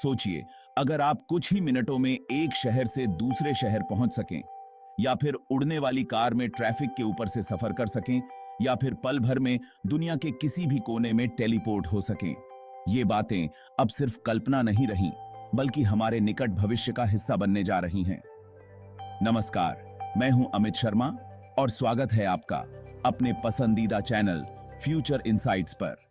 सोचिए, अगर आप कुछ ही मिनटों में एक शहर से दूसरे शहर पहुंच सकें, या फिर उड़ने वाली कार में ट्रैफिक के ऊपर से सफर कर सकें, या फिर पल भर में दुनिया के किसी भी कोने में टेलीपोर्ट हो सकें। ये बातें अब सिर्फ कल्पना नहीं रहीं, बल्कि हमारे निकट भविष्य का हिस्सा बनने जा रही हैं। नमस्कार, मैं हूं अमित शर्मा और स्वागत है आपका अपने पसंदीदा चैनल फ्यूचर इनसाइट्स पर।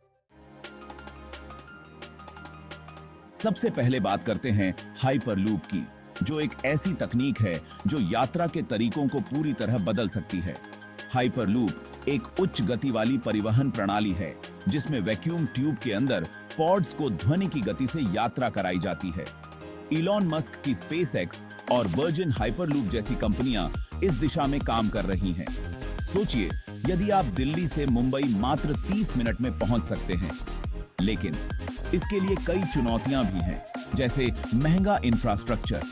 सबसे पहले बात करते हैं हाइपरलूप की, जो एक ऐसी तकनीक है जो यात्रा के तरीकों को पूरी तरह बदल सकती है। हाइपरलूप एक उच्च गति वाली परिवहन प्रणाली है जिसमें वैक्यूम ट्यूब के अंदर पॉड्स को ध्वनि की गति से यात्रा कराई जाती है। इलॉन मस्क की स्पेसएक्स और वर्जिन हाइपरलूप जैसी कंपनियां इस दिशा में काम कर रही हैं। सोचिए, यदि आप दिल्ली से मुंबई मात्र 30 मिनट में पहुंच सकते हैं, लेकिन इसके लिए कई चुनौतियां भी हैं, जैसे महंगा इंफ्रास्ट्रक्चर,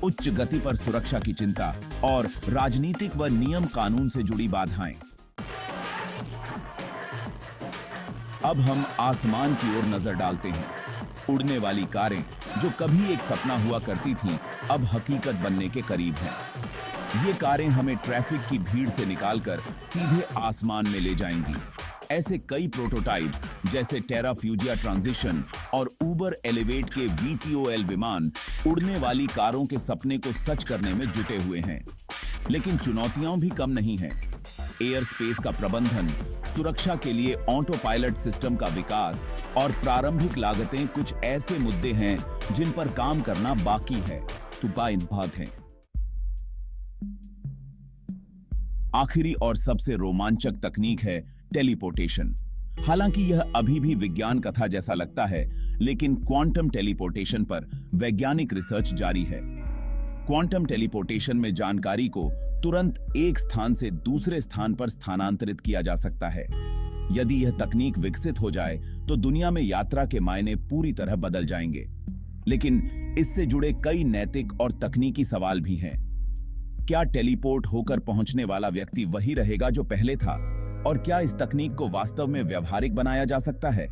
उच्च गति पर सुरक्षा की चिंता और राजनीतिक व नियम कानून से जुड़ी बाधाएं। अब हम आसमान की ओर नजर डालते हैं। उड़ने वाली कारें, जो कभी एक सपना हुआ करती थीं, अब हकीकत बनने के करीब हैं। ये कारें हमें ट्रैफिक की भीड़ से निकालकर सीधे आसमान में ले जाएंगी। ऐसे कई प्रोटोटाइप्स जैसे टेरा फ्यूजिया ट्रांजिशन और उबर एलिवेट के VTOL विमान उड़ने वाली कारों के सपने को सच करने में जुटे हुए हैं। लेकिन चुनौतियां भी कम नहीं हैं। एयर स्पेस का प्रबंधन, सुरक्षा के लिए ऑटो पायलट सिस्टम का विकास और प्रारंभिक लागतें कुछ ऐसे मुद्दे हैं जिन पर काम करना बाकी है। तो बात है आखिरी और सबसे रोमांचक तकनीक है टेलीपोर्टेशन। हालांकि यह अभी भी विज्ञान कथा जैसा लगता है, लेकिन क्वांटम टेलीपोर्टेशन पर वैज्ञानिक रिसर्च जारी है। क्वांटम टेलीपोर्टेशन में जानकारी को तुरंत एक स्थान से दूसरे स्थान पर स्थानांतरित किया जा सकता है। यदि यह तकनीक विकसित हो जाए तो दुनिया में यात्रा के मायने पूरी तरह बदल जाएंगे। लेकिन इससे जुड़े कई नैतिक और तकनीकी सवाल भी हैं। क्या टेलीपोर्ट होकर पहुंचने वाला व्यक्ति वही रहेगा जो पहले था? और क्या इस तकनीक को वास्तव में व्यावहारिक बनाया जा सकता है?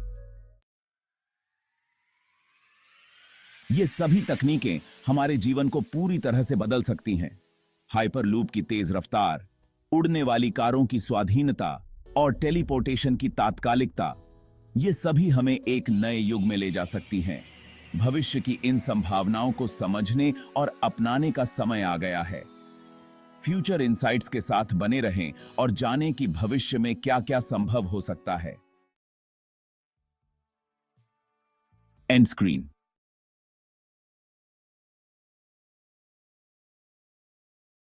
ये सभी तकनीकें हमारे जीवन को पूरी तरह से बदल सकती हैं। हाइपरलूप की तेज रफ्तार, उड़ने वाली कारों की स्वाधीनता और टेलीपोर्टेशन की तात्कालिकता, ये सभी हमें एक नए युग में ले जा सकती हैं। भविष्य की इन संभावनाओं को समझने और अपनाने का समय आ गया है। फ्यूचर इनसाइट्स के साथ बने रहें और जानें कि भविष्य में क्या-क्या संभव हो सकता है। And screen.